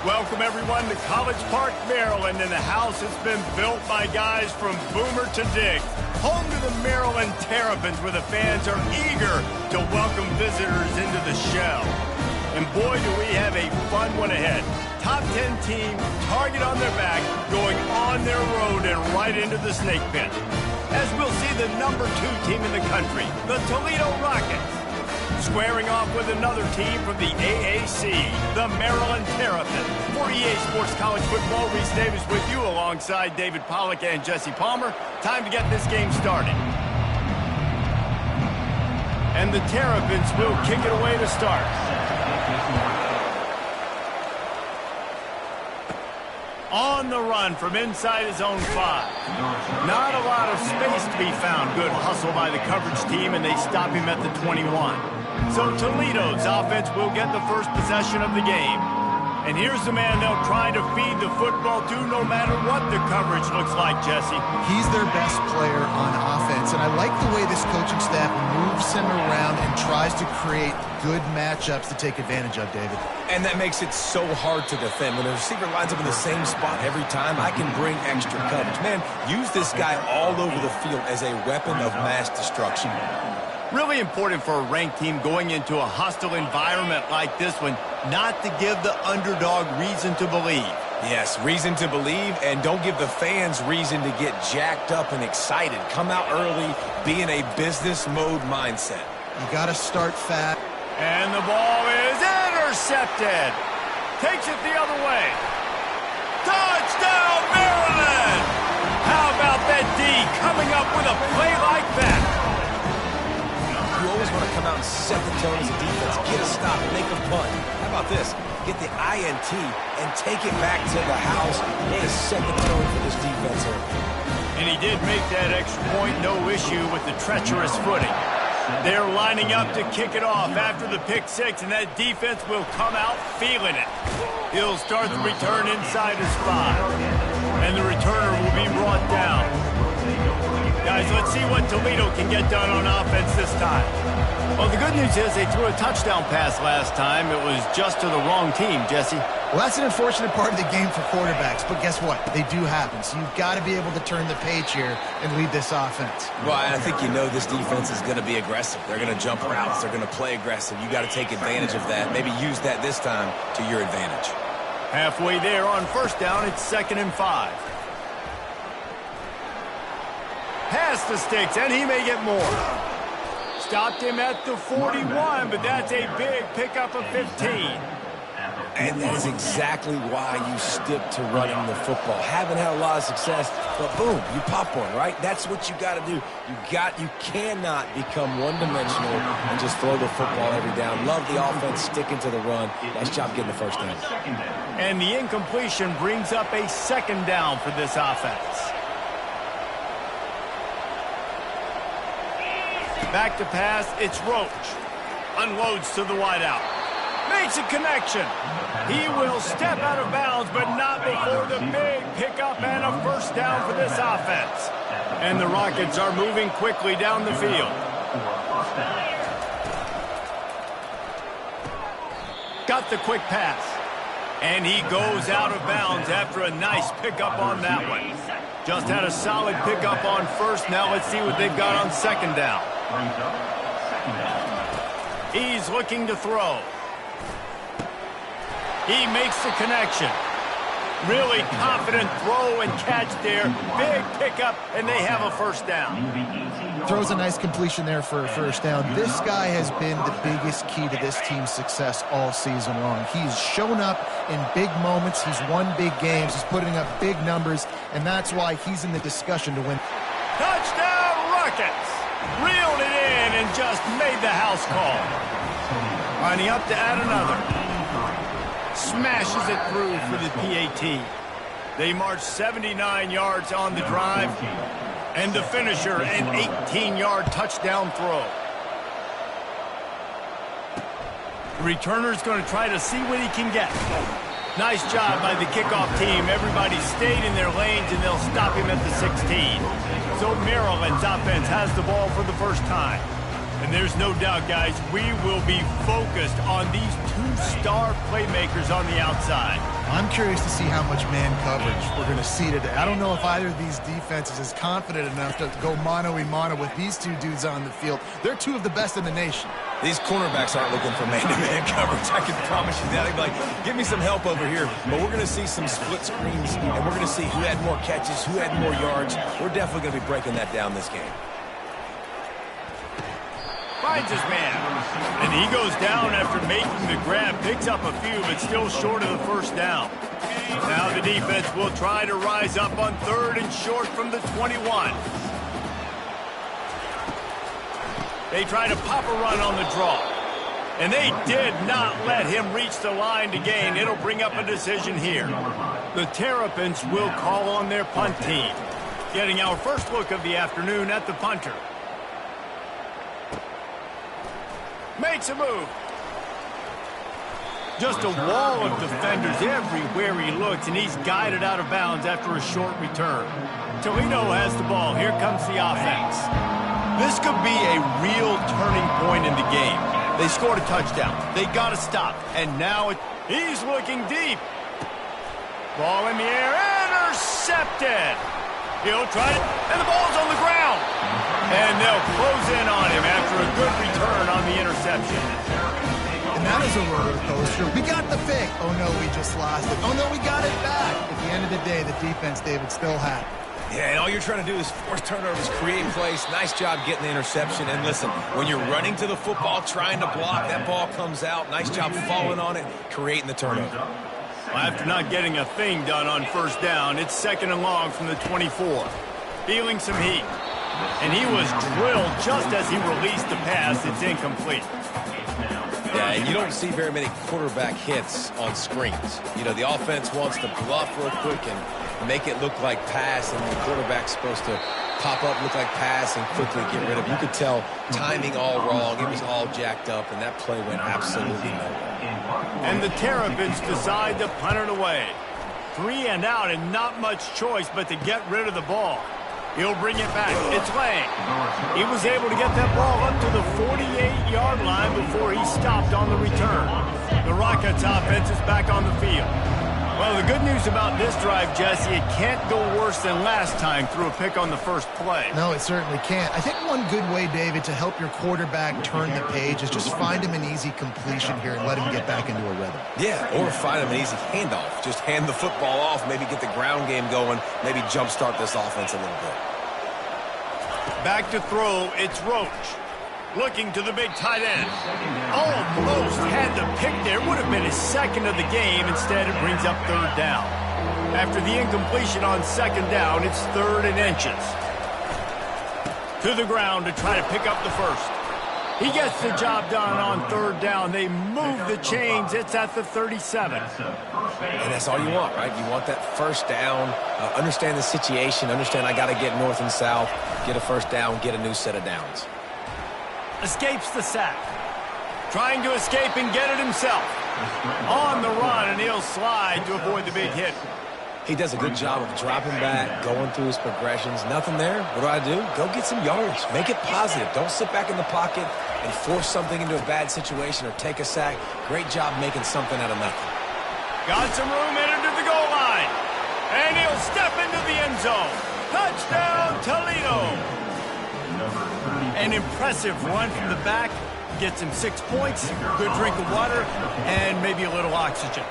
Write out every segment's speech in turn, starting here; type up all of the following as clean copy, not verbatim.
Welcome, everyone, to College Park, Maryland, and the house has been built by guys from Boomer to Dig. Home to the Maryland Terrapins, where the fans are eager to welcome visitors into the shell. And boy, do we have a fun one ahead. Top 10 team, target on their back, going on their road and right into the snake pit. As we'll see the number 2 team in the country, the Toledo Rockets, squaring off with another team from the AAC, the Maryland Terrapins. For EA Sports College Football, Reese Davis with you alongside David Pollack and Jesse Palmer. Time to get this game started. And the Terrapins will kick it away to start. On the run from inside his own 5. Not a lot of space to be found. Good hustle by the coverage team, and they stop him at the 21. So Toledo's offense will get the first possession of the game. And here's the man they'll try to feed the football to no matter what the coverage looks like, Jesse. He's their best player on offense, and I like the way this coaching staff moves him around and tries to create good matchups to take advantage of, David. And that makes it so hard to defend. When the receiver lines up in the same spot every time, I can bring extra coverage. Man, use this guy all over the field as a weapon of mass destruction. Really important for a ranked team going into a hostile environment like this one, not to give the underdog reason to believe. Yes, reason to believe, and don't give the fans reason to get jacked up and excited. Come out early, be in a business mode mindset. You got to start fast. And the ball is intercepted. Takes it the other way. Touchdown, Maryland! How about that D coming up with a play like that? You always want to come out and set the tone as a defense. Get a stop, make a punt. How about this? Get the INT and take it back to the house. Way to set the tone for this defense here. And he did make that extra point, no issue with the treacherous footing. They're lining up to kick it off after the pick 6, and that defense will come out feeling it. He'll start the return inside his 5, and the returner will be brought down. Guys, let's see what Toledo can get done on offense this time. Well, the good news is they threw a touchdown pass last time. It was just to the wrong team, Jesse. Well, that's an unfortunate part of the game for quarterbacks, but guess what? They do happen, so you've got to be able to turn the page here and lead this offense. Well, I think you know this defense is going to be aggressive. They're going to jump routes. They're going to play aggressive. You got to take advantage of that. Maybe use that this time to your advantage. Halfway there on first down, it's 2nd and 5. Past the sticks, and he may get more. Stopped him at the 41, but that's a big pickup of 15. And that is exactly why you stick to running the football. Haven't had a lot of success, but boom, you pop one, right? That's what you got to do. You cannot become one-dimensional and just throw the football every down. Love the offense sticking to the run. Nice job getting the first down. And the incompletion brings up a 2nd down for this offense. Back to pass, it's Roach. Unloads to the wideout. Makes a connection. He will step out of bounds, but not before the big pickup and a first down for this offense. And the Rockets are moving quickly down the field. Got the quick pass. And he goes out of bounds after a nice pickup on that one. Just had a solid pickup on first. Now let's see what they've got on 2nd down. He's looking to throw. He makes the connection. Really confident throw and catch there. Big pickup, and they have a first down. Throws a nice completion there for a first down. This guy has been the biggest key to this team's success all season long. He's shown up in big moments. He's won big games. He's putting up big numbers, and that's why he's in the discussion to win. Touchdown, Rockets! Reeled it in and just made the house call. Lining up to add another. Smashes it through for the PAT. They march 79 yards on the drive. And the finisher, an 18-yard touchdown throw. The returner's going to try to see what he can get. Nice job by the kickoff team. Everybody stayed in their lanes, and they'll stop him at the 16. So Maryland's offense has the ball for the first time. And there's no doubt, guys, we will be focused on these two-star playmakers on the outside. I'm curious to see how much man coverage we're going to see today. I don't know if either of these defenses is confident enough to go mano-a-mano with these two dudes on the field. They're two of the best in the nation. These cornerbacks aren't looking for man-to-man coverage. I can promise you that. They'd be like, give me some help over here. But we're going to see some split screens, and we're going to see who had more catches, who had more yards. We're definitely going to be breaking that down this game. Finds his man. And he goes down after making the grab. Picks up a few, but still short of the first down. Now the defense will try to rise up on 3rd and short from the 21. They try to pop a run on the draw. And they did not let him reach the line to gain. It'll bring up a decision here. The Terrapins will call on their punt team. Getting our first look of the afternoon at the punter. Makes a move. Just a wall of defenders everywhere he looks, and he's guided out of bounds after a short return. Toledo has the ball. Here comes the offense. This could be a real turning point in the game. They scored a touchdown. They got to stop. And now he's looking deep. Ball in the air. Intercepted. He'll try it, and the ball's on the ground. And they'll close in on him after a good return on the interception. And that is a roller coaster. We got the pick. Oh, no, we just lost it. Oh, no, we got it back. At the end of the day, the defense, David, still had it. Yeah, and all you're trying to do is force turnovers, create plays. Nice job getting the interception. And listen, when you're running to the football, trying to block, that ball comes out. Nice job falling on it, creating the turnover. Well, after not getting a thing done on first down, it's 2nd and long from the 24. Feeling some heat. And he was drilled just as he released the pass. It's incomplete. Yeah, and you don't see very many quarterback hits on screens. You know, the offense wants to bluff real quick and make it look like pass, and the quarterback's supposed to pop up, look like pass, and quickly get rid of it. You could tell timing all wrong. It was all jacked up, and that play went absolutely nowhere. And the Terrapins decide to punt it away. 3 and out, and not much choice but to get rid of the ball. He'll bring it back. It's Lang. He was able to get that ball up to the 48-yard line before he stopped on the return. The Rockets offense is back on the field. Well, the good news about this drive, Jesse, it can't go worse than last time through a pick on the first play. No, it certainly can't. I think one good way, David, to help your quarterback turn the page is just find him an easy completion here and let him get back into a rhythm. Yeah, or find him an easy handoff. Just hand the football off, maybe get the ground game going, maybe jumpstart this offense a little bit. Back to throw, it's Roach. Looking to the big tight end. Almost had the pick there. Would have been his second of the game. Instead, it brings up 3rd down. After the incompletion on 2nd down, it's 3rd and inches. To the ground to try to pick up the first. He gets the job done on 3rd down. They move the chains. It's at the 37. And that's all you want, right? You want that first down. Understand the situation. Understand I got to get north and south, get a first down, get a new set of downs. Escapes the sack. Trying to escape and get it himself. On the run, and he'll slide to avoid the big hit. He does a good job of dropping back, going through his progressions. Nothing there. What do? Go get some yardage. Make it positive. Don't sit back in the pocket and force something into a bad situation or take a sack. Great job making something out of nothing. Got some room, entered to the goal line. And he'll step into the end zone. Touchdown, Toledo. An impressive run from the back. Gets him 6 points, good drink of water, and maybe a little oxygen.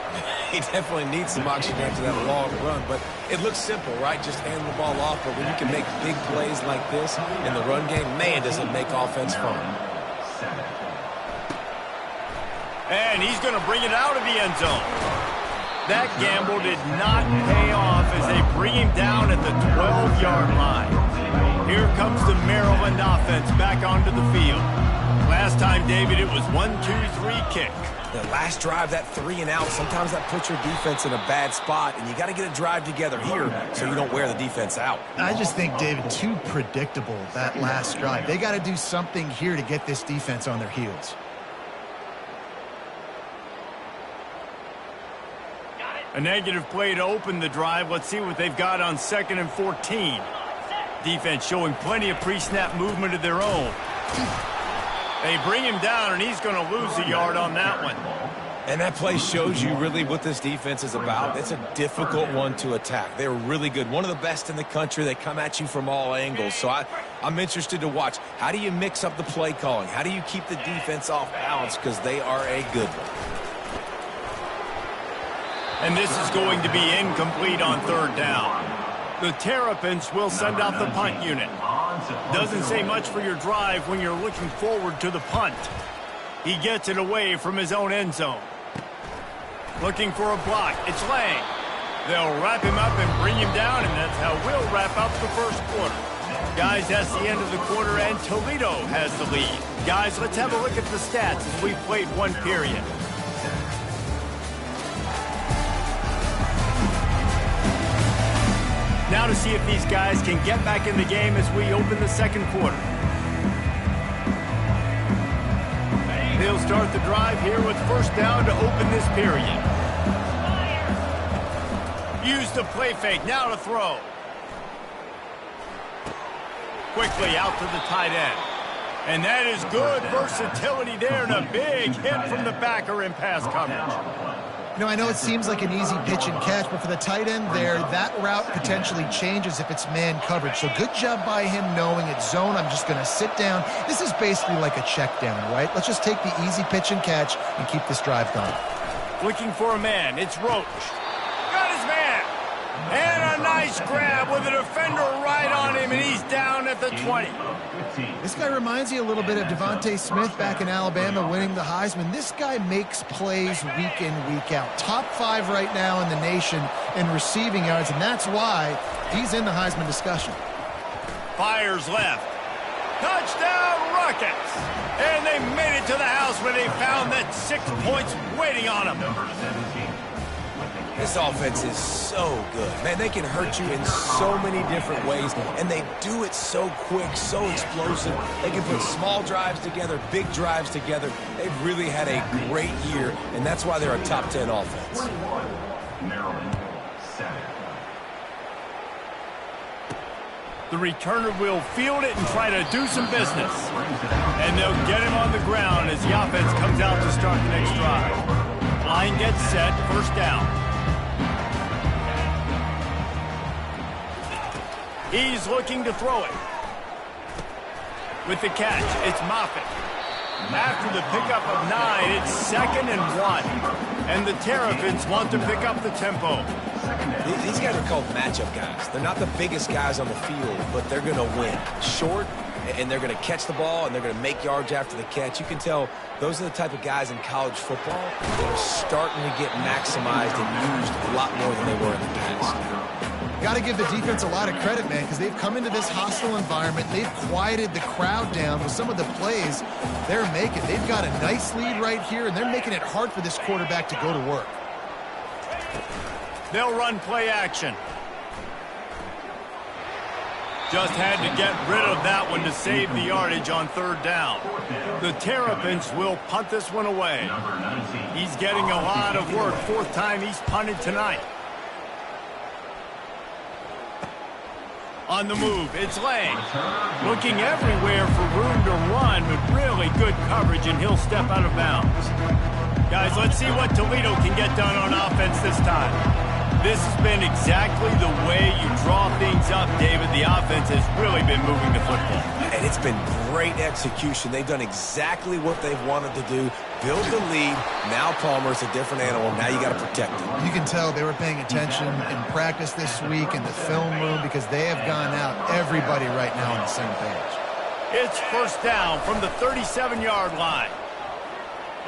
He definitely needs some oxygen after that long run, but it looks simple, right? Just hand the ball off, but when you can make big plays like this in the run game, man, does it make offense fun. And he's going to bring it out of the end zone. That gamble did not pay off as they bring him down at the 12-yard line. Here comes the Maryland offense back onto the field. Last time, David, it was 1-2-3 kick. The last drive, that 3 and out, sometimes that puts your defense in a bad spot, and you got to get a drive together here so you don't wear the defense out. I just think, David, too predictable, that last drive. They got to do something here to get this defense on their heels. A negative play to open the drive. Let's see what they've got on 2nd and 14. Defense showing plenty of pre-snap movement of their own. They bring him down, and he's going to lose a yard on that one. And that play shows you really what this defense is about. It's a difficult one to attack. They're really good. One of the best in the country. They come at you from all angles. So I'm interested to watch. How do you mix up the play calling? How do you keep the defense off balance? Because they are a good one. And this is going to be incomplete on third down. The Terrapins will send out the punt unit. Doesn't say much for your drive when you're looking forward to the punt. He gets it away from his own end zone. Looking for a block. It's Lang. They'll wrap him up and bring him down, and that's how we'll wrap up the first quarter. Guys, that's the end of the quarter, and Toledo has the lead. Guys, let's have a look at the stats as we played one period. Now to see if these guys can get back in the game as we open the second quarter. They'll start the drive here with first down to open this period. Use the play fake, now to throw. Quickly out to the tight end. And that is good versatility there and a big hit from the backer in pass coverage. You know, I know it seems like an easy pitch and catch, but for the tight end there, that route potentially changes if it's man coverage. So good job by him knowing it's zone. I'm just going to sit down. This is basically like a check down, right? Let's just take the easy pitch and catch and keep this drive going. Looking for a man. It's Roach. Got his man. And a nice grab with a defender right on him, and he's down at the 20. This guy reminds you a little bit of Devontae Smith back in Alabama winning the Heisman. This guy makes plays week in, week out. Top 5 right now in the nation in receiving yards, and that's why he's in the Heisman discussion. Fires left. Touchdown, Rockets! And they made it to the house where they found that 6 points waiting on them. This offense is so good. Man, they can hurt you in so many different ways, and they do it so quick, so explosive. They can put small drives together, big drives together. They've really had a great year, and that's why they're a top 10 offense. The returner will field it and try to do some business. And they'll get him on the ground as the offense comes out to start the next drive. Line gets set, first down. He's looking to throw it. With the catch, it's Moffitt. After the pickup of 9, it's 2nd and 1. And the Terrapins want to pick up the tempo. These guys are called matchup guys. They're not the biggest guys on the field, but they're going to win. Short, and they're going to catch the ball, and they're going to make yards after the catch. You can tell those are the type of guys in college football that are starting to get maximized and used a lot more than they were in the past. Got to give the defense a lot of credit, man, because they've come into this hostile environment. They've quieted the crowd down with some of the plays they're making. They've got a nice lead right here, and they're making it hard for this quarterback to go to work. They'll run play action. Just had to get rid of that one to save the yardage on third down. The Terrapins will punt this one away. He's getting a lot of work. 4th time he's punted tonight. On the move, it's Lang. Looking everywhere for room to run with really good coverage, and he'll step out of bounds. Guys, let's see what Toledo can get done on offense this time. This has been exactly the way you draw things up, David. The offense has really been moving the football. And it's been great execution. They've done exactly what they've wanted to do. Build the lead. Now Palmer's a different animal. Now you got to protect him. You can tell they were paying attention in practice this week in the film room because they have gone out, everybody right now on the same page. It's first down from the 37-yard line.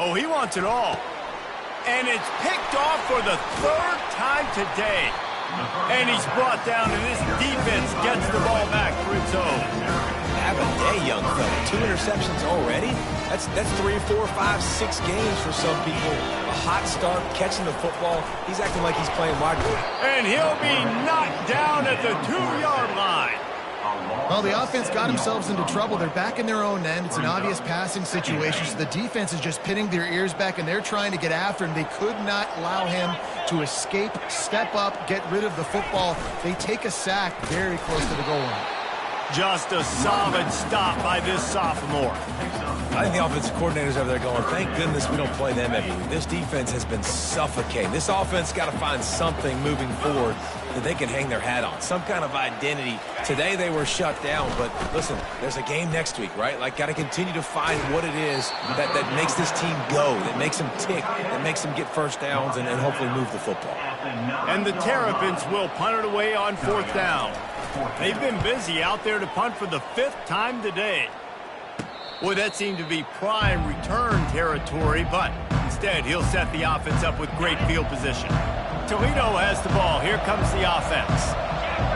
Oh, he wants it all. And it's picked off for the 3rd time today. And he's brought down, and this defense gets the ball back for its own. Have a day, young fella. 2 interceptions already? That's 3, 4, 5, 6 games for some people. A hot start, catching the football. He's acting like he's playing wide receiver. And he'll be knocked down at the 2-yard line. Well, the offense got themselves into trouble. They're back in their own end. It's an obvious passing situation, so the defense is just pinning their ears back, and they're trying to get after him. They could not allow him to escape, step up, get rid of the football. They take a sack very close to the goal line. Just a solid stop by this sophomore. I think the offensive coordinators over there going, thank goodness we don't play them every week. This defense has been suffocating. This offense got to find something moving forward that they can hang their hat on, some kind of identity. Today they were shut down, but listen, there's a game next week, right? Like, got to continue to find what it is that makes this team go, that makes them tick, that makes them get first downs and hopefully move the football. And the Terrapins will punt it away on 4th down. They've been busy out there to punt for the 5th time today. Boy, that seemed to be prime return territory, but instead he'll set the offense up with great field position. Toledo has the ball. Here comes the offense.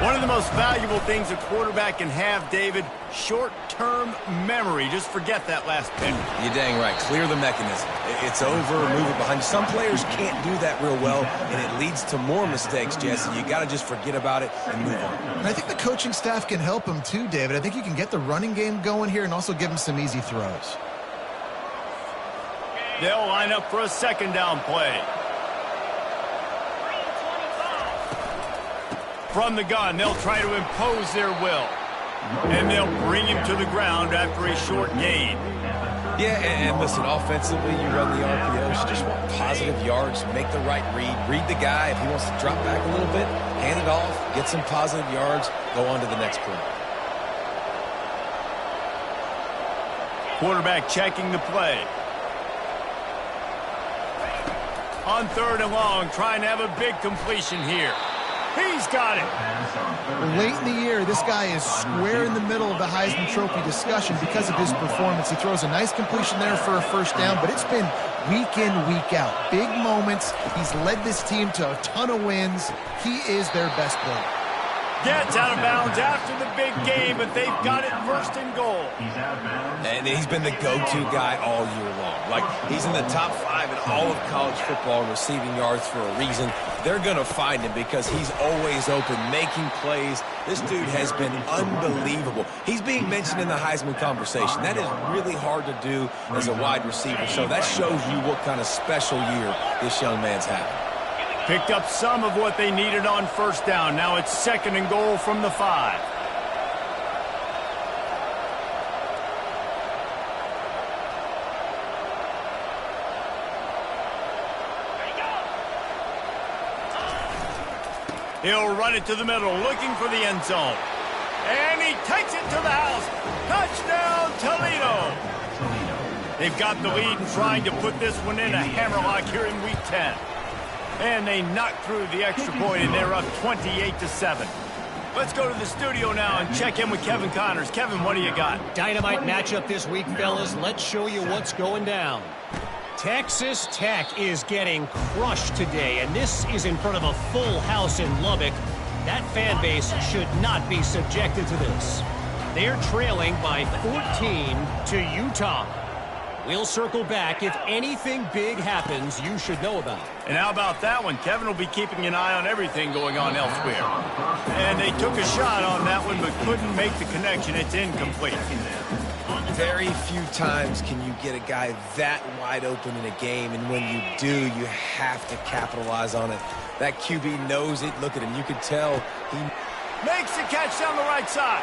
One of the most valuable things a quarterback can have, David, short-term memory. Just forget that last pick. You're dang right. Clear the mechanism. It's over, move it behind you. Some players can't do that real well, and it leads to more mistakes, Jesse. You got to just forget about it and move on. And I think the coaching staff can help him too, David. I think you can get the running game going here and also give him some easy throws. They'll line up for a 2nd down play. From the gun, they'll try to impose their will. And they'll bring him to the ground after a short gain. Yeah, and listen, offensively, you run the RPOs. You just want positive yards, make the right read. Read the guy. If he wants to drop back a little bit, hand it off, get some positive yards, go on to the next play. Quarterback checking the play. On 3rd and long, trying to have a big completion here. He's got it. Late in the year, this guy is square in the middle of the Heisman Trophy discussion because of his performance. He throws a nice completion there for a 1st down, but it's been week in, week out. Big moments. He's led this team to a ton of wins. He is their best player. Gets out of bounds after the big game, but they've got it 1st and goal. And he's been the go-to guy all year long. Like, he's in the top 5 in all of college football in receiving yards for a reason. They're going to find him because he's always open, making plays. This dude has been unbelievable. He's being mentioned in the Heisman conversation. That is really hard to do as a wide receiver. So that shows you what kind of special year this young man's having. Picked up some of what they needed on 1st down. Now it's 2nd and goal from the 5. He'll run it to the middle, looking for the end zone. And he takes it to the house. Touchdown, Toledo. They've got the lead and trying to put this one in a hammerlock here in Week 10. And they knock through the extra point, and they're up 28-7. Let's go to the studio now and check in with Kevin Connors. Kevin, what do you got? Dynamite matchup this week, fellas. Let's show you what's going down. Texas Tech is getting crushed today, and this is in front of a full house in Lubbock. That fan base should not be subjected to this. They're trailing by 14 to Utah. We'll circle back. If anything big happens, you should know about it. And how about that one? Kevin will be keeping an eye on everything going on elsewhere. And they took a shot on that one, but couldn't make the connection. It's incomplete. Very few times can you get a guy that wide open in a game, and when you do, you have to capitalize on it. That QB knows it. Look at him. You can tell he makes the catch down the right side.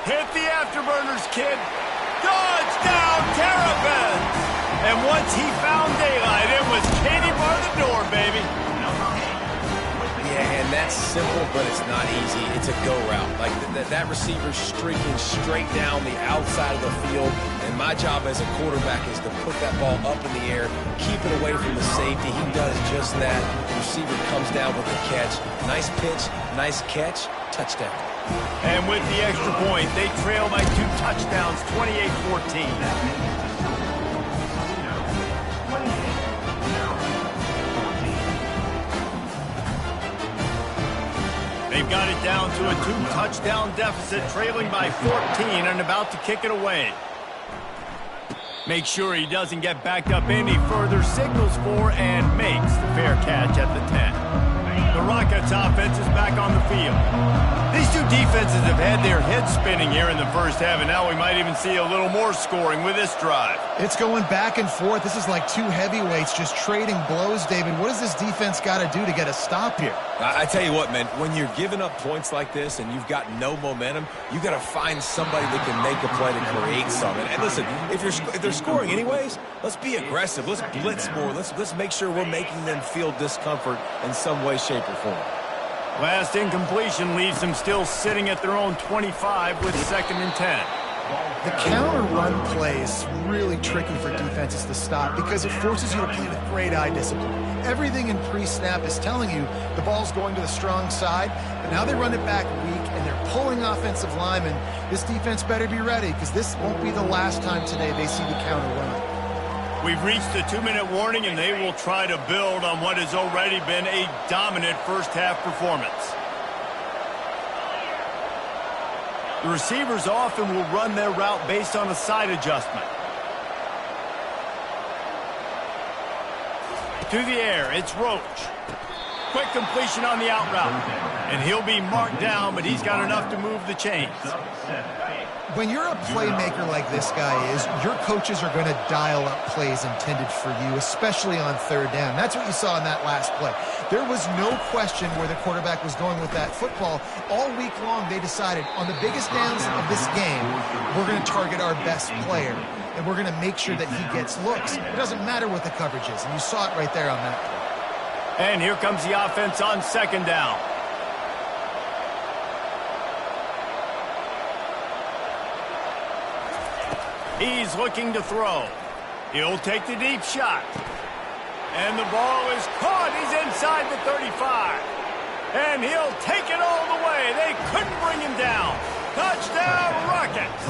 Hit the afterburners, kid. Touchdown, Terrapins! And once he found daylight, it was Katie bar the door, baby. Yeah, and that's simple, but it's not easy. It's a go route. Like that receiver's streaking straight down the outside of the field, and my job as a quarterback is to put that ball up in the air, keep it away from the safety. He does just that. The receiver comes down with the catch. Nice pitch, nice catch, touchdown. And with the extra point, they trail by 2 touchdowns, 28-14. They've got it down to a 2-touchdown deficit, trailing by 14 and about to kick it away. Make sure he doesn't get backed up any further, signals for and makes the fair catch at the 10. The The Rockets offense is back on the field. These two defenses have had their heads spinning here in the first half, and now we might even see a little more scoring with this drive. It's going back and forth. This is like two heavyweights just trading blows, David. What does this defense got to do to get a stop here? I tell you what, man, when you're giving up points like this and you've got no momentum, you got to find somebody that can make a play to create something. And listen, if they're scoring anyways, let's be aggressive. Let's blitz more. Let's make sure we're making them feel discomfort in some way, shape, or form. Last incompletion leaves them still sitting at their own 25 with 2nd and 10. The counter run play is really tricky for defenses to stop because it forces you to play with great eye discipline. Everything in pre-snap is telling you the ball's going to the strong side, but now they run it back weak and they're pulling offensive linemen. This defense better be ready because this won't be the last time today they see the counter run. We've reached the 2-minute warning, and they will try to build on what has already been a dominant first-half performance. The receivers often will run their route based on a side adjustment. To the air, it's Roach. Quick completion on the out route. And he'll be marked down, but he's got enough to move the chains. When you're a playmaker like this guy is, your coaches are going to dial up plays intended for you, especially on 3rd down. That's what you saw in that last play. There was no question where the quarterback was going with that football. All week long, they decided on the biggest downs of this game, we're going to target our best player, and we're going to make sure that he gets looks. It doesn't matter what the coverage is, and you saw it right there on that play. And here comes the offense on 2nd down. He's looking to throw. He'll take the deep shot. And the ball is caught. He's inside the 35. And he'll take it all the way. They couldn't bring him down. Touchdown, Rockets.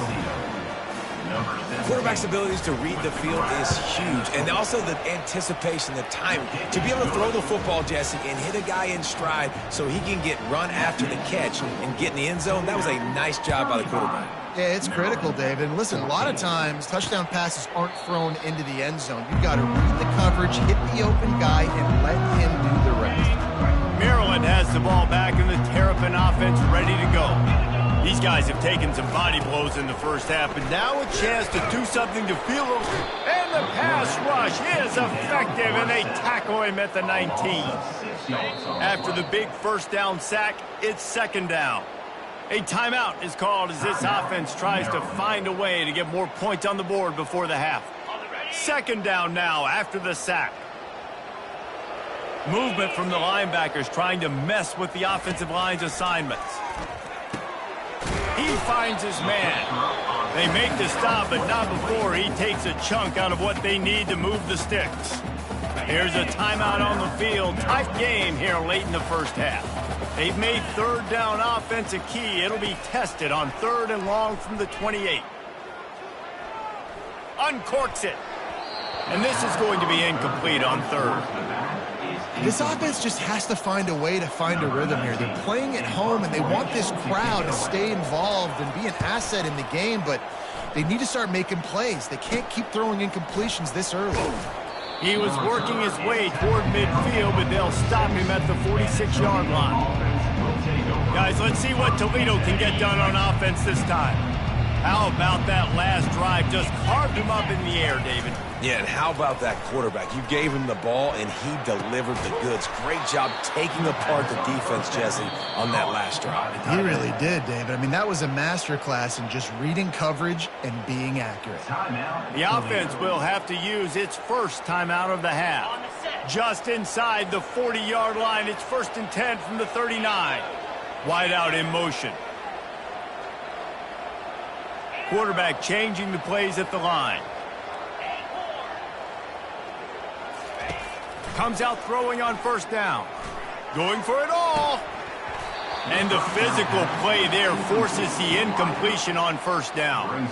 Quarterback's abilities to read the field is huge. And also the anticipation, the timing. To be able to throw the football, Jesse, and hit a guy in stride so he can get run after the catch and get in the end zone, that was a nice job by the quarterback. Yeah, it's critical, David. And listen, a lot of times, touchdown passes aren't thrown into the end zone. You've got to read the coverage, hit the open guy, and let him do the rest. Maryland has the ball back, and the Terrapin offense ready to go. These guys have taken some body blows in the first half, but now a chance to do something to feel them. And the pass rush is effective, and they tackle him at the 19. After the big first down sack, it's 2nd down. A timeout is called as this offense tries to find a way to get more points on the board before the half. 2nd down now after the sack. Movement from the linebackers trying to mess with the offensive line's assignments. He finds his man. They make the stop, but not before he takes a chunk out of what they need to move the sticks. Here's a timeout on the field. Tight game here late in the first half. They've made 3rd down offense a key. It'll be tested on 3rd and long from the 28. Uncorks it. And this is going to be incomplete on 3rd. This offense just has to find a way to find a rhythm here. They're playing at home, and they want this crowd to stay involved and be an asset in the game, but they need to start making plays. They can't keep throwing incompletions this early. He was working his way toward midfield, but they'll stop him at the 46-yard line. Guys, let's see what Toledo can get done on offense this time. How about that last drive? Just carved him up in the air, David. Yeah, and how about that quarterback? You gave him the ball, and he delivered the goods. Great job taking apart the defense, Jesse, on that last drive. He really did, David. I mean, that was a masterclass in just reading coverage and being accurate. The offense will have to use its first timeout of the half. Just inside the 40-yard line, it's 1st and 10 from the 39. Wide out in motion. Quarterback changing the plays at the line. Comes out throwing on 1st down. Going for it all. And the physical play there forces the incompletion on 1st down.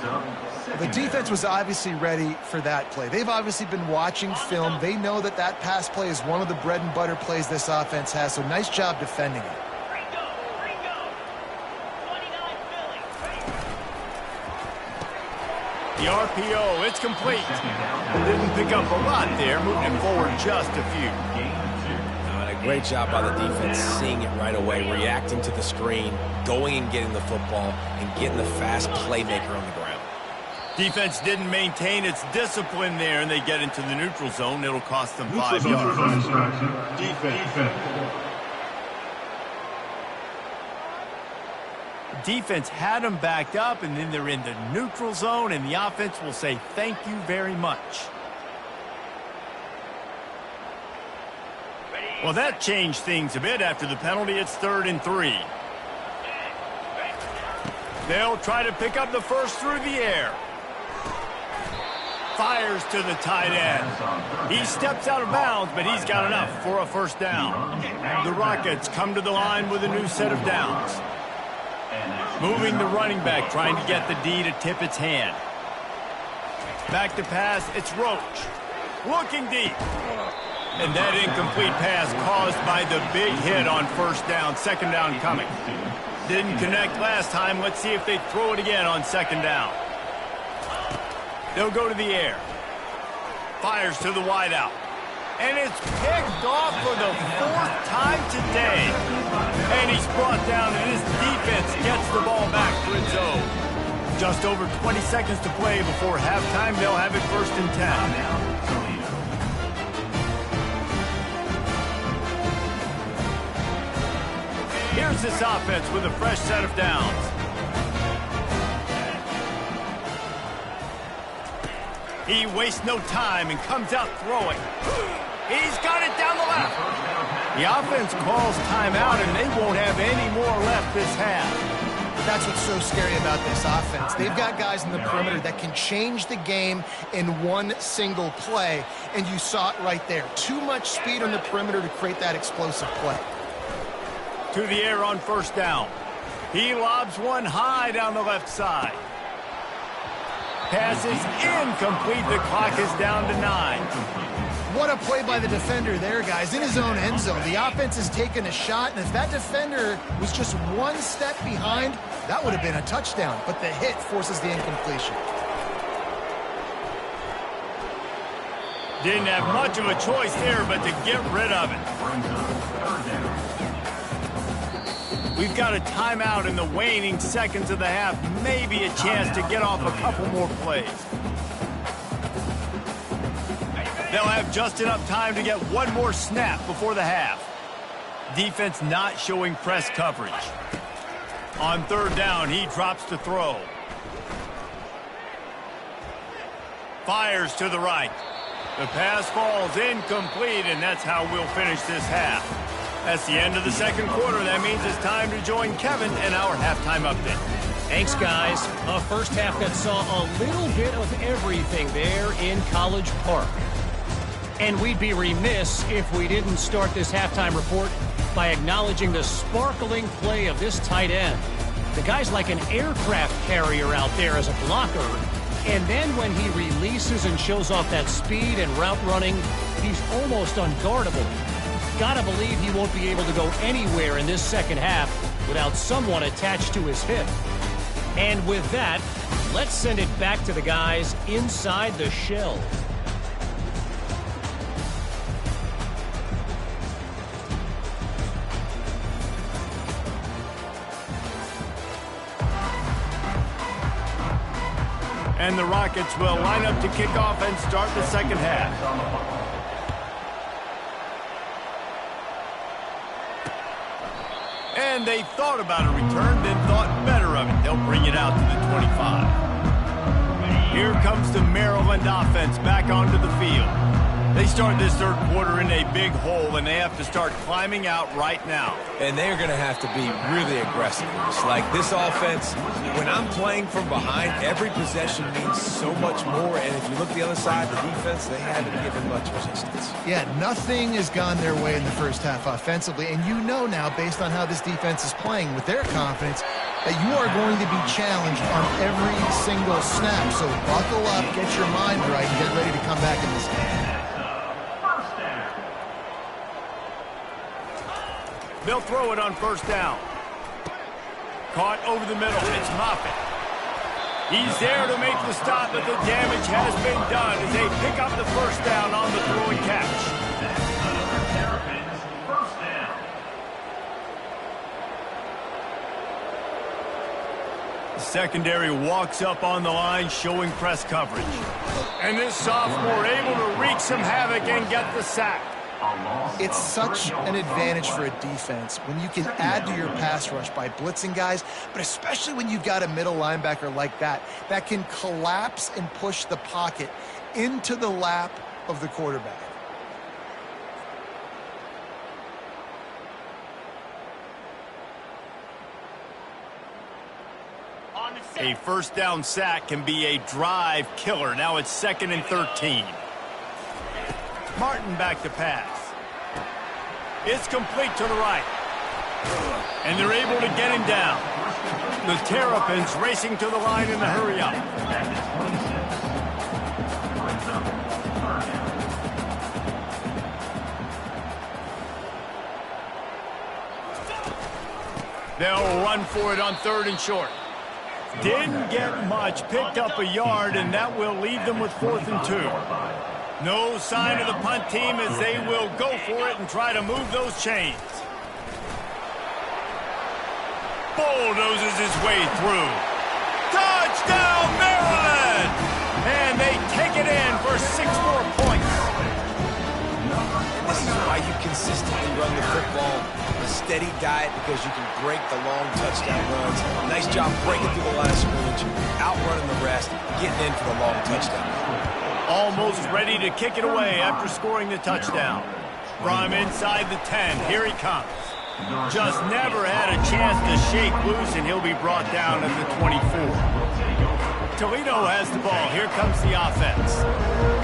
The defense was obviously ready for that play. They've obviously been watching film. They know that that pass play is one of the bread and butter plays this offense has, so nice job defending it. The RPO, it's complete. Didn't pick up a lot there, moving it forward just a few. A great job by the defense seeing it right away, reacting to the screen, going and getting the football, and getting the fast playmaker on the ground. Defense didn't maintain its discipline there, and they get into the neutral zone. It'll cost them 5 yards. Defense had them backed up, and then they're in the neutral zone, and the offense will say thank you very much. Well, that changed things a bit after the penalty. It's 3rd and 3. They'll try to pick up the first through the air. Fires to the tight end. He steps out of bounds, but he's got enough for a first down. The Rockets come to the line with a new set of downs. Moving the running back, trying to get the D to tip its hand. Back to pass, it's Roach. Looking deep. And that incomplete pass caused by the big hit on first down. Second down coming. Didn't connect last time. Let's see if they throw it again on second down. They'll go to the air. Fires to the wideout. And it's picked off for the 4th time today. And he's brought down, and his defense gets the ball back for its own. Just over 20 seconds to play before halftime. They'll have it 1st and 10. Here's this offense with a fresh set of downs. He wastes no time and comes out throwing. He's got it down the left. The offense calls timeout, and they won't have any more left this half. That's what's so scary about this offense. They've got guys in the perimeter that can change the game in one single play, and you saw it right there. Too much speed on the perimeter to create that explosive play. To the air on first down. He lobs one high down the left side. Pass is incomplete. The clock is down to 9. What a play by the defender there, guys. In his own end zone, the offense has taken a shot, and if that defender was just one step behind, that would have been a touchdown. But the hit forces the incompletion. Didn't have much of a choice there, but to get rid of it. We've got a timeout in the waning seconds of the half. Maybe a chance to get off a couple more plays. They'll have just enough time to get one more snap before the half. Defense not showing press coverage. On third down, he drops to throw. Fires to the right. The pass falls incomplete, and that's how we'll finish this half. That's the end of the second quarter. That means it's time to join Kevin in our halftime update. Thanks, guys. A first half that saw a little bit of everything there in College Park. And we'd be remiss if we didn't start this halftime report by acknowledging the sparkling play of this tight end. The guy's like an aircraft carrier out there as a blocker. And then when he releases and shows off that speed and route running, he's almost unguardable. Gotta believe he won't be able to go anywhere in this second half without someone attached to his hip. And with that, let's send it back to the guys inside the shell. And the Rockets will line up to kick off and start the second half. And they thought about a return, then thought better of it. They'll bring it out to the 25. Here comes the Maryland offense back onto the field. They start this third quarter in a big hole, and they have to start climbing out right now. And they're going to have to be really aggressive. It's like this offense, when I'm playing from behind, every possession means so much more. And if you look the other side, the defense, they haven't given much resistance. Yeah, nothing has gone their way in the first half offensively. And you know now, based on how this defense is playing with their confidence, that you are going to be challenged on every single snap. So buckle up, get your mind right, and get ready to come back in this game. They'll throw it on first down. Caught over the middle. It's Moffitt. He's there to make the stop, but the damage has been done as they pick up the first down on the throwing catch. secondary walks up on the line showing press coverage. And this sophomore able to wreak some havoc and get the sack. It's such an advantage for a defense when you can add to your pass rush by blitzing guys, but especially when you've got a middle linebacker like that can collapse and push the pocket into the lap of the quarterback. A first down sack can be a drive killer. Now it's 2nd and 13. Martin back to pass. It's complete to the right. And they're able to get him down. The Terrapins racing to the line in the hurry up. They'll run for it on 3rd and short. Didn't get much, picked up a yard, and that will leave them with 4th and 2. No sign of the punt team as they will go for it and try to move those chains. Bulldozes his way through. Touchdown, Maryland! And they take it in for 6 more points. This is why you consistently run the football. A steady diet because you can break the long touchdown runs. Nice job breaking through the line of scrimmage, outrunning the rest, getting in for the long touchdown. Almost ready to kick it away after scoring the touchdown. From inside the 10, here he comes. Just never had a chance to shake loose, and he'll be brought down at the 24. Toledo has the ball. Here comes the offense.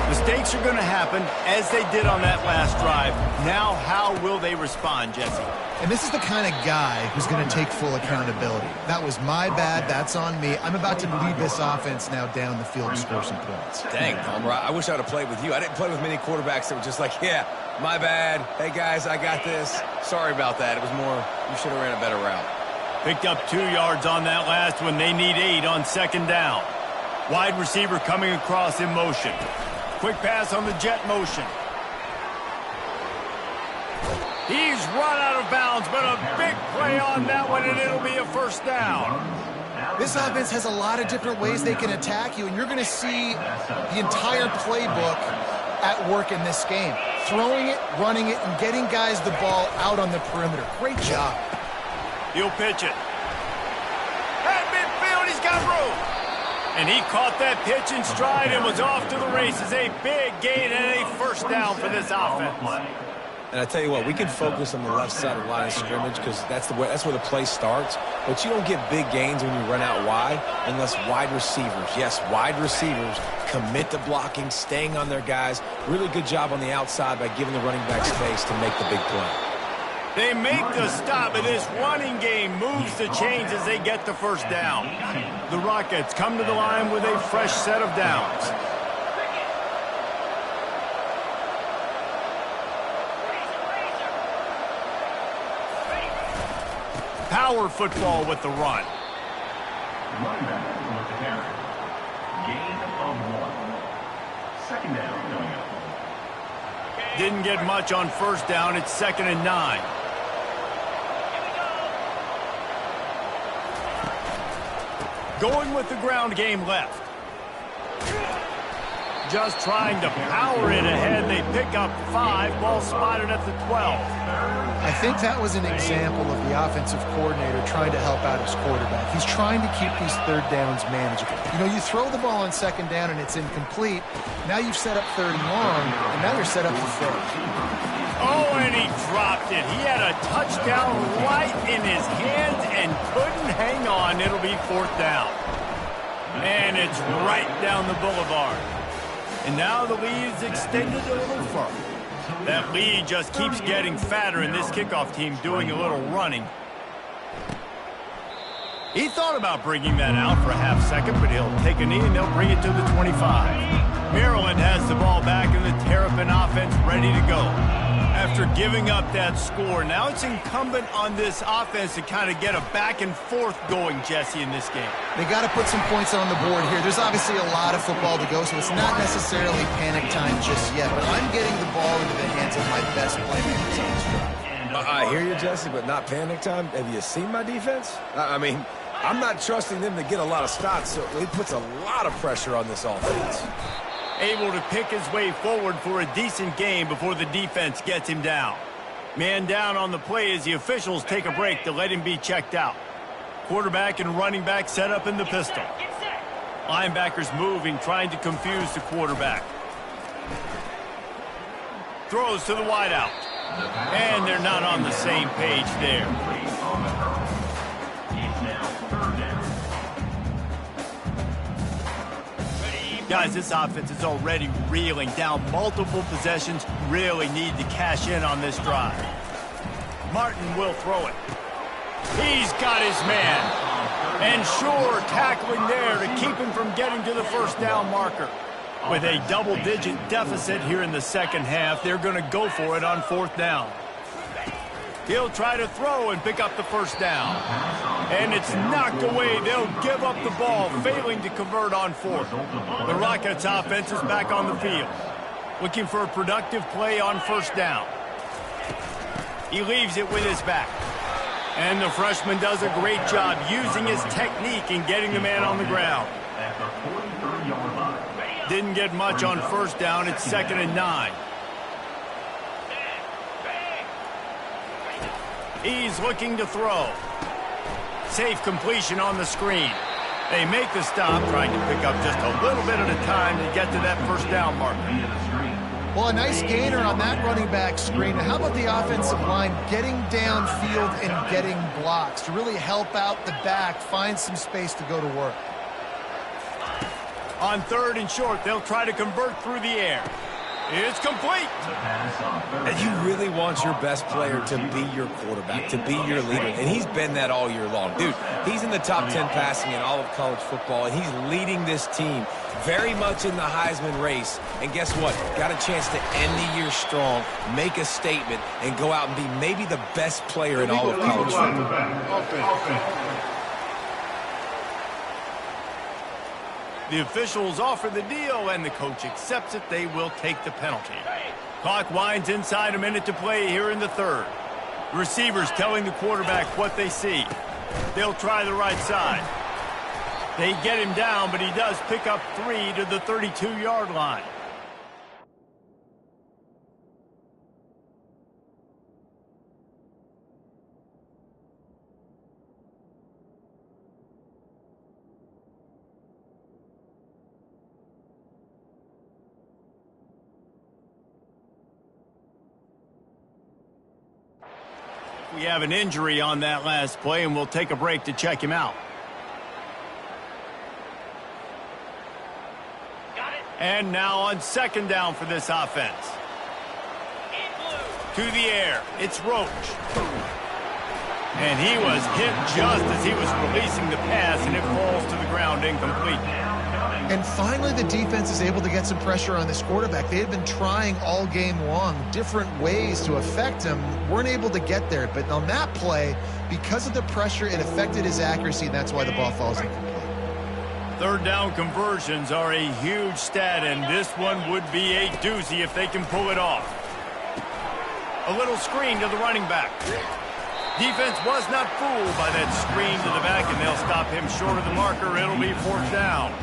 Mistakes are going to happen, as they did on that last drive. Now, how will they respond, Jesse? And this is the kind of guy who's going to take full accountability. That was my bad. That's on me. I'm about to lead this offense now down the field to score some points. Dang, Palmer, I wish I would have played with you. I didn't play with many quarterbacks that were just like, yeah, my bad. Hey, guys, I got this. Sorry about that. It was more, you should have ran a better route. Picked up 2 yards on that last one. They need 8 on 2nd down. Wide receiver coming across in motion. Quick pass on the jet motion. He's run out of bounds, but a big play on that one, and it'll be a first down. This offense has a lot of different ways they can attack you, and you're going to see the entire playbook at work in this game. Throwing it, running it, and getting guys the ball out on the perimeter. Great job. He'll pitch it. At midfield, he's got room. And he caught that pitch in stride and was off to the races. A big gain and a first down for this offense. And I tell you what, we can focus on the left side of the line of scrimmage because that's where the play starts. But you don't get big gains when you run out wide unless wide receivers, yes, wide receivers, commit to blocking, staying on their guys. Really good job on the outside by giving the running back space to make the big play. They make the stop, and this running game moves the chains as they get the first down. The Rockets come to the line with a fresh set of downs. Power football with the run. Running back with the carry. Gain of 1. 2nd down going up. Didn't get much on first down. It's 2nd and 9. Going with the ground game left. Just trying to power it ahead. They pick up 5. Ball spotted at the 12. I think that was an example of the offensive coordinator trying to help out his quarterback. He's trying to keep these 3rd downs manageable. You know, you throw the ball on 2nd down and it's incomplete. Now you've set up 3rd and long, and now you're set up for 5th. Oh, and he dropped it. He had a touchdown right in his hands and couldn't hang on. It'll be 4th down. And it's right down the boulevard. And now the lead's extended a little further. That lead just keeps getting fatter, and this kickoff team doing a little running. He thought about bringing that out for a half second, but he'll take a knee and they'll bring it to the 25. Maryland has the ball back, and the Terrapin offense ready to go. After giving up that score, now it's incumbent on this offense to kind of get a back and forth going, Jesse, in this game. They got to put some points on the board here. There's obviously a lot of football to go, so it's not necessarily panic time just yet, but I'm getting the ball into the hands of my best playmakers on this drive. I hear you, Jesse, but not panic time. Have you seen my defense? I mean, I'm not trusting them to get a lot of stops, so he puts a lot of pressure on this offense. Able to pick his way forward for a decent game before the defense gets him down. Man down on the play as the officials take a break to let him be checked out. Quarterback and running back set up in the pistol. Linebackers moving, trying to confuse the quarterback. Throws to the wideout. And they're not on the same page there. Guys, this offense is already reeling down multiple possessions. Really need to cash in on this drive. Martin will throw it. He's got his man. And sure, tackling there to keep him from getting to the first down marker. With a double-digit deficit here in the second half, they're going to go for it on fourth down. He'll try to throw and pick up the first down. And it's knocked away. They'll give up the ball, failing to convert on fourth. The Rockets offense is back on the field. Looking for a productive play on first down. He leaves it with his back. And the freshman does a great job using his technique and getting the man on the ground. Didn't get much on first down. It's 2nd and 9. He's looking to throw. Safe completion on the screen. They make the stop, trying to pick up just a little bit at a time to get to that first down marker. Well, a nice gainer on that running back screen. How about the offensive line getting downfield and getting blocks to really help out the back, find some space to go to work? On 3rd and short, they'll try to convert through the air. It's complete. And you really want your best player to be your quarterback, to be your leader. And he's been that all year long. Dude, he's in the top 10 passing in all of college football, and he's leading this team very much in the Heisman race. And guess what? Got a chance to end the year strong, make a statement, and go out and be maybe the best player in all of college football. The officials offer the deal, and the coach accepts it. They will take the penalty. Clock winds inside a minute to play here in the 3rd. Receivers telling the quarterback what they see. They'll try the right side. They get him down, but he does pick up 3 to the 32-yard line. We have an injury on that last play, and we'll take a break to check him out. And now on 2nd down for this offense. To the air, it's Roach. And he was hit just as he was releasing the pass, and it falls to the ground incomplete. And finally, the defense is able to get some pressure on this quarterback. They had been trying all game long different ways to affect him, weren't able to get there. But on that play, because of the pressure, it affected his accuracy, and that's why the ball falls incomplete. 3rd down conversions are a huge stat, and this one would be a doozy if they can pull it off. A little screen to the running back. Defense was not fooled by that screen to the back, and they'll stop him short of the marker. It'll be 4th down.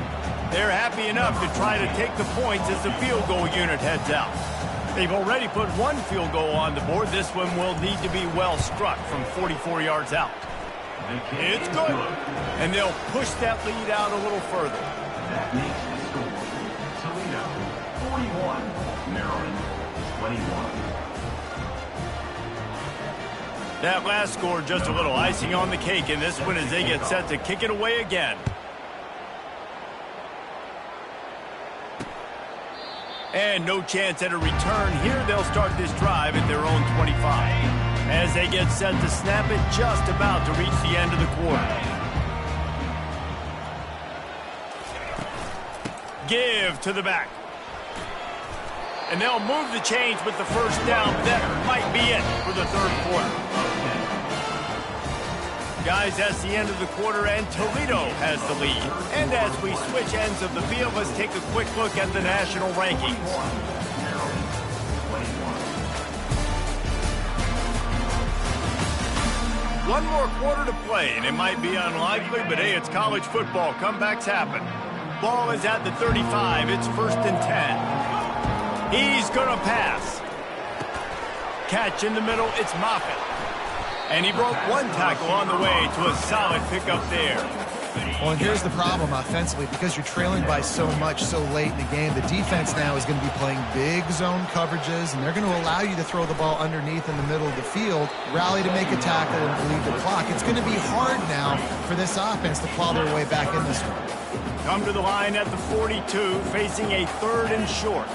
They're happy enough to try to take the points as the field goal unit heads out. They've already put 1 field goal on the board. This one will need to be well struck from 44 yards out. It's good. And they'll push that lead out a little further. That makes the score Toledo 41, Maryland 21. That last score just a little icing on the cake in this one as they get set to kick it away again. And no chance at a return here. They'll start this drive at their own 25. As they get set to snap it, just about to reach the end of the quarter. Give to the back. And they'll move the chains with the first down. That might be it for the 3rd quarter. Guys, that's the end of the quarter, and Toledo has the lead. And as we switch ends of the field, let's take a quick look at the national rankings. One more quarter to play, and it might be unlikely, but hey, it's college football. Comebacks happen. Ball is at the 35. It's 1st and 10. He's going to pass. Catch in the middle. It's Moffitt. And he broke one tackle on the way to a solid pickup there. Well, and here's the problem offensively. Because you're trailing by so much so late in the game, the defense now is going to be playing big zone coverages, and they're going to allow you to throw the ball underneath in the middle of the field, rally to make a tackle, and bleed the clock. It's going to be hard now for this offense to claw their way back in this one. Come to the line at the 42, facing a 3rd and short.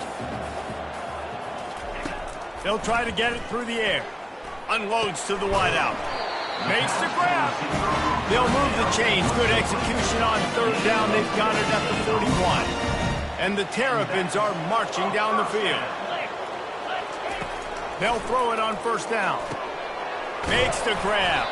They'll try to get it through the air. Unloads to the wideout. Makes the grab. They'll move the chains. Good execution on 3rd down. They've got it at the 41. And the Terrapins are marching down the field. They'll throw it on 1st down. Makes the grab.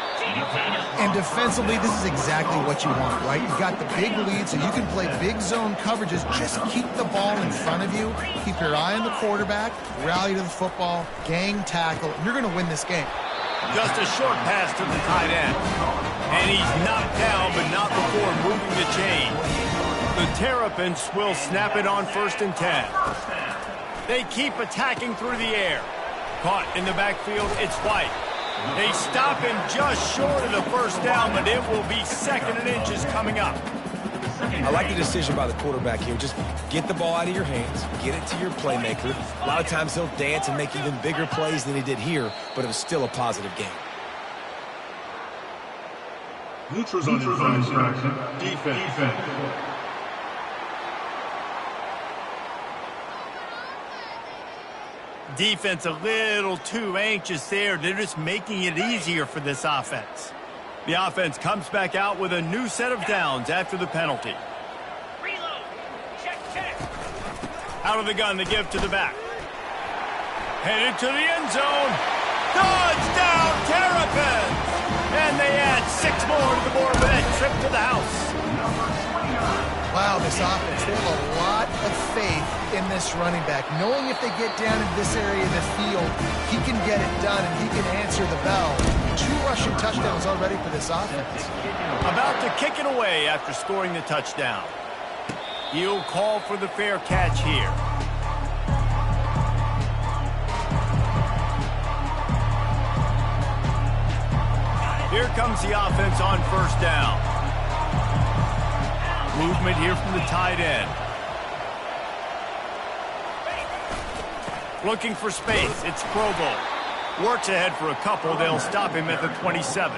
And defensively, this is exactly what you want, right? You've got the big lead, so you can play big zone coverages. Just keep the ball in front of you. Keep your eye on the quarterback. Rally to the football. Gang tackle. And you're going to win this game. Just a short pass to the tight end. And he's knocked down, but not before moving the chain. The Terrapins will snap it on 1st and 10. They keep attacking through the air. Caught in the backfield, it's White. They stop him just short of the 1st down, but it will be 2nd and inches coming up. I like the decision by the quarterback here. Just get the ball out of your hands, get it to your playmaker. A lot of times he'll dance and make even bigger plays than he did here, but it was still a positive game. Neutrals on infraction. Defense. Defense a little too anxious there. They're just making it easier for this offense. The offense comes back out with a new set of downs after the penalty. Reload. Check. Out of the gun, the give to the back. Headed to the end zone. Touchdown, Terrapins! And they add 6 more to the board with that trip to the house. Wow, this offense, they have a lot of faith in this running back. Knowing if they get down in this area of the field, he can get it done and he can answer the bell. 2 rushing touchdowns already for this offense. About to kick it away after scoring the touchdown. He'll call for the fair catch here. Here comes the offense on 1st down. Movement here from the tight end. Looking for space. It's Provo. Works ahead for a couple. They'll stop him at the 27.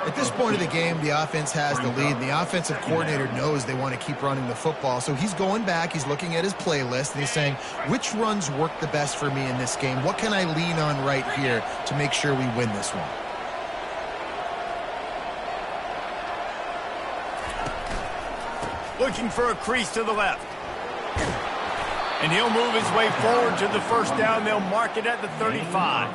At this point of the game, the offense has the lead. The offensive coordinator knows they want to keep running the football. So he's going back. He's looking at his playlist, and he's saying, which runs work the best for me in this game? What can I lean on right here to make sure we win this one? Looking for a crease to the left. And he'll move his way forward to the 1st down. They'll mark it at the 35.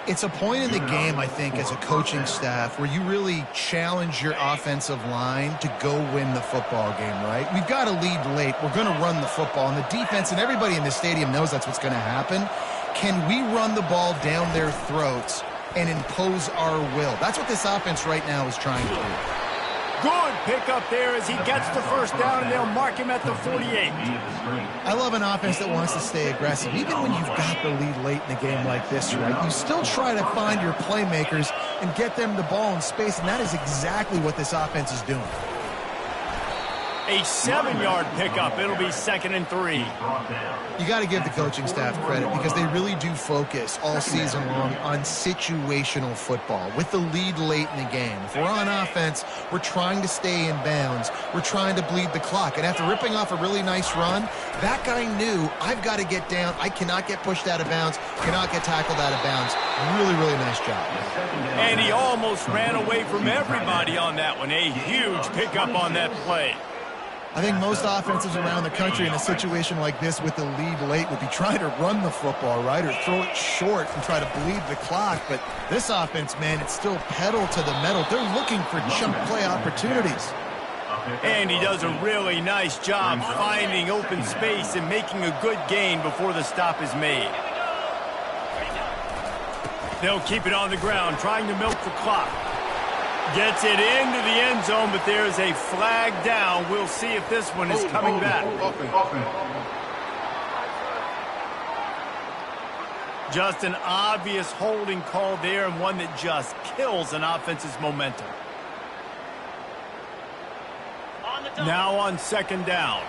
It's a point in the game, I think, as a coaching staff where you really challenge your offensive line to go win the football game, right? We've got to lead late. We're going to run the football. And the defense and everybody in the stadium knows that's what's going to happen. Can we run the ball down their throats and impose our will? That's what this offense right now is trying to do. Good pickup there as he gets the 1st down, and they'll mark him at the 48. I love an offense that wants to stay aggressive. Even when you've got the lead late in a game like this, right, you still try to find your playmakers and get them the ball in space, and that is exactly what this offense is doing. A 7-yard pickup. It'll be 2nd and 3. You got to give the coaching staff credit because they really do focus all season long on situational football with the lead late in the game. If we're on offense, we're trying to stay in bounds. We're trying to bleed the clock. And after ripping off a really nice run, that guy knew, I've got to get down. I cannot get pushed out of bounds, cannot get tackled out of bounds. Really, really nice job. And he almost ran away from everybody on that one. A huge pickup on that play. I think most offenses around the country in a situation like this with the lead late would be trying to run the football, right, or throw it short and try to bleed the clock. But this offense, man, it's still pedal to the metal. They're looking for chunk play opportunities. And he does a really nice job finding open space and making a good gain before the stop is made. They'll keep it on the ground, trying to milk the clock. Gets it into the end zone, but there's a flag down. We'll see if this one is coming back. Just an obvious holding call there, and one that just kills an offense's momentum. Now on second down.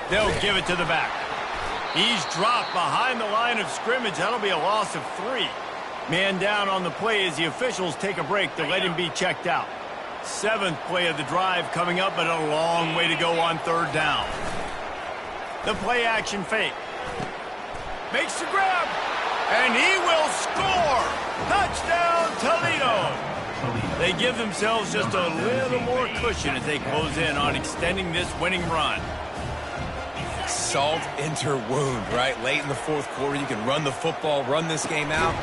They'll give it to the back. He's dropped behind the line of scrimmage. That'll be a loss of 3. Man down on the play as the officials take a break to let him be checked out. 7th play of the drive coming up, but a long way to go on third down. The play action fake. Makes the grab. And he will score. Touchdown, Toledo. They give themselves just a little more cushion as they close in on extending this winning run. Salt into her wound, right? Late in the fourth quarter, you can run the football, run this game out.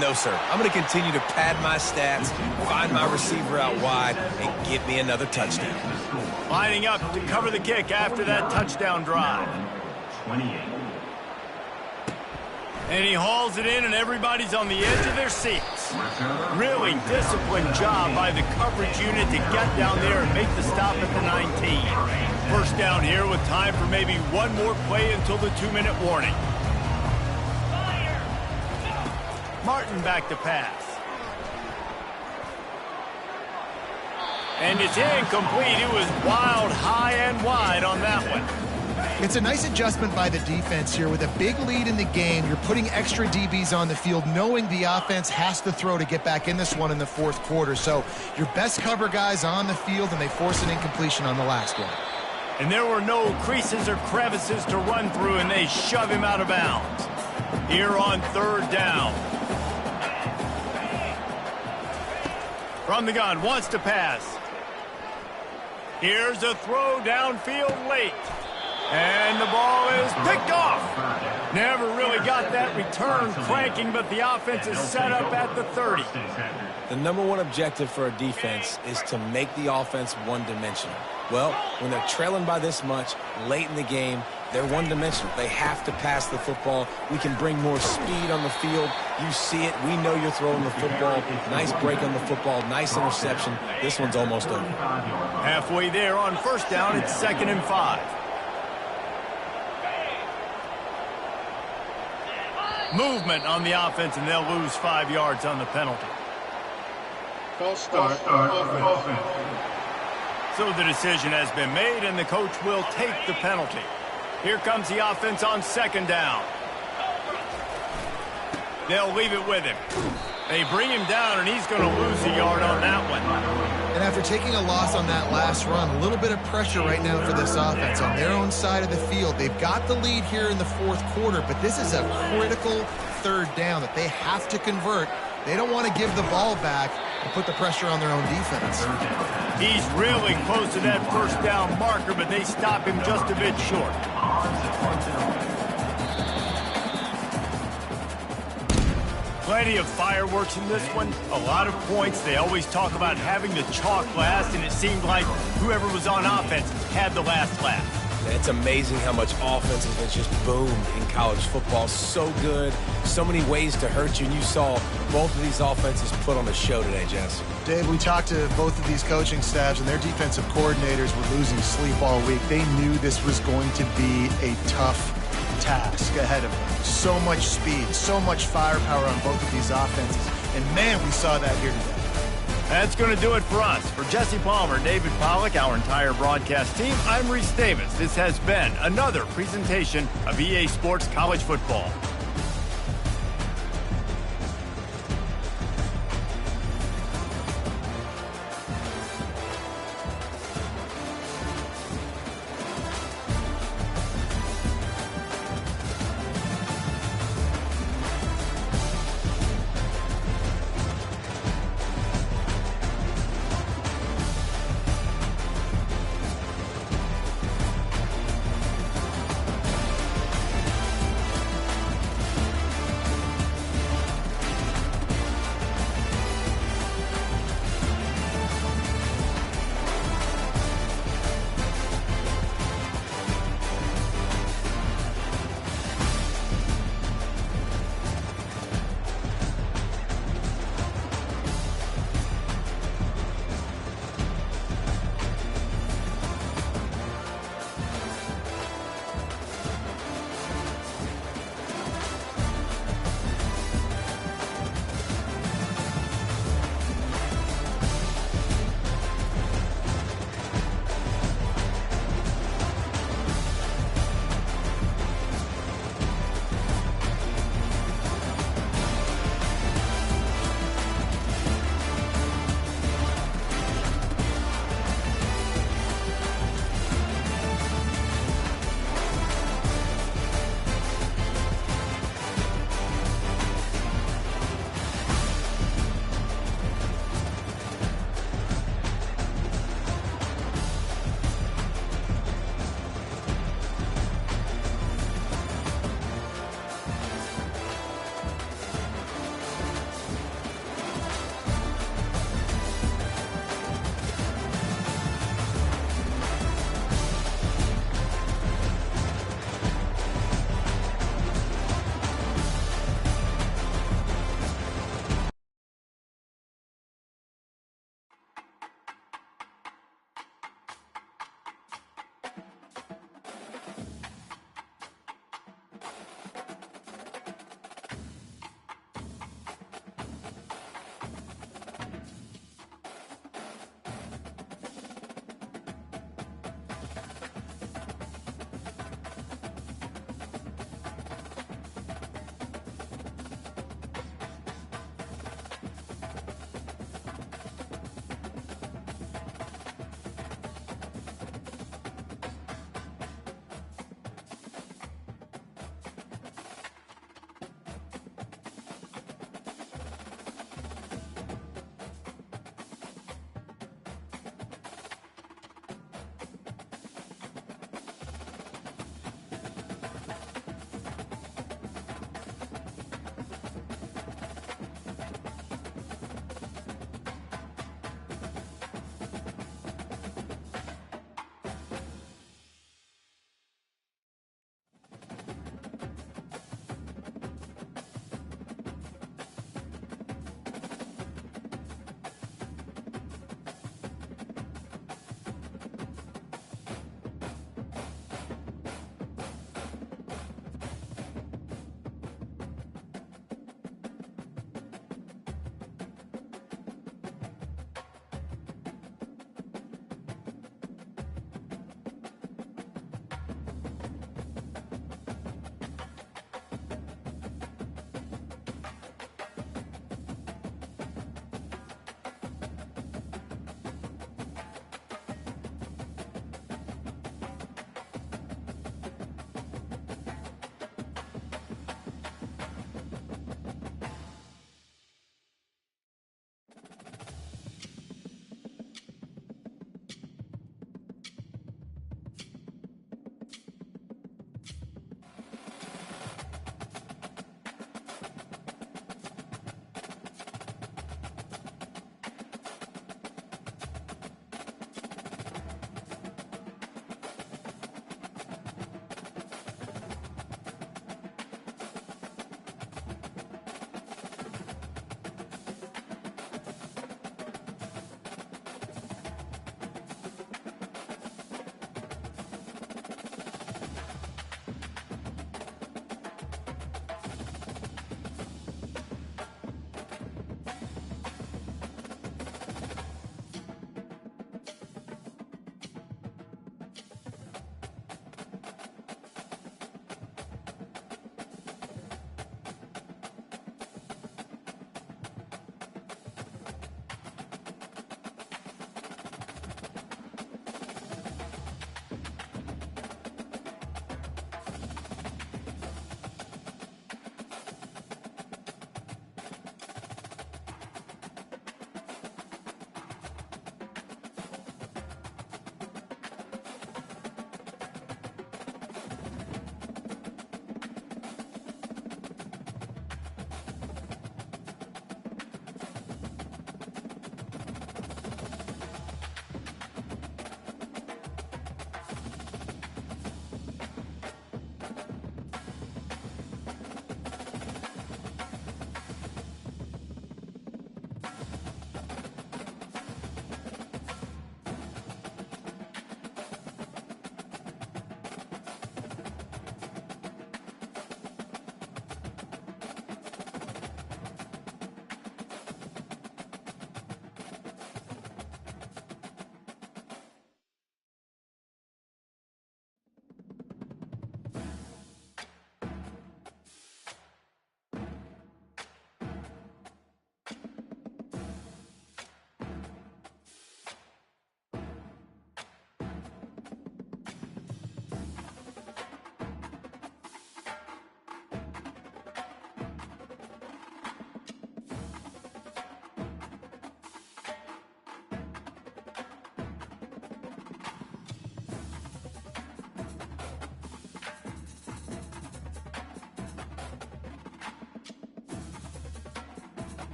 No, sir. I'm going to continue to pad my stats, find my receiver out wide, and get me another touchdown. Lining up to cover the kick after that touchdown drive. 28. And he hauls it in, and everybody's on the edge of their seats. Really disciplined job by the coverage unit to get down there and make the stop at the 19. First down here with time for maybe one more play until the 2-minute warning. Martin back to pass. And it's incomplete. It was wild, high and wide on that one. It's a nice adjustment by the defense here. With a big lead in the game, you're putting extra DBs on the field, knowing the offense has to throw to get back in this one in the fourth quarter. So your best cover guys on the field, and they force an incompletion on the last one. And there were no creases or crevices to run through, and they shove him out of bounds. Here on third down. From the gun, wants to pass. Here's a throw downfield late. And the ball is picked off. Never really got that return cranking, but the offense is set up at the 30. The number one objective for a defense is to make the offense one-dimensional. Well, when they're trailing by this much late in the game, they're one-dimensional. They have to pass the football. We can bring more speed on the field. You see it. We know you're throwing the football. Nice break on the football. Nice interception. This one's almost over. Halfway there on first down, it's 2nd and 5. Movement on the offense, and they'll lose 5 yards on the penalty. False start. Offense. So the decision has been made, and the coach will take the penalty. Here comes the offense on second down. They'll leave it with him. They bring him down, and he's going to lose a yard on that one. And after taking a loss on that last run, a little bit of pressure right now for this offense on their own side of the field. They've got the lead here in the fourth quarter, but this is a critical third down that they have to convert. They don't want to give the ball back and put the pressure on their own defense. He's really close to that first down marker, but they stop him just a bit short. Plenty of fireworks in this one, a lot of points. They always talk about having the chalk last, and it seemed like whoever was on offense had the last laugh. It's amazing how much offense has just boomed in college football. So good, so many ways to hurt you, and you saw both of these offenses put on a show today, Jess. Dave, we talked to both of these coaching staffs, and their defensive coordinators were losing sleep all week. They knew this was going to be a tough task ahead of them. So much speed, so much firepower on both of these offenses. And man, we saw that here today. That's going to do it for us. For Jesse Palmer, David Pollack, our entire broadcast team, I'm Reese Davis. This has been another presentation of EA Sports College Football.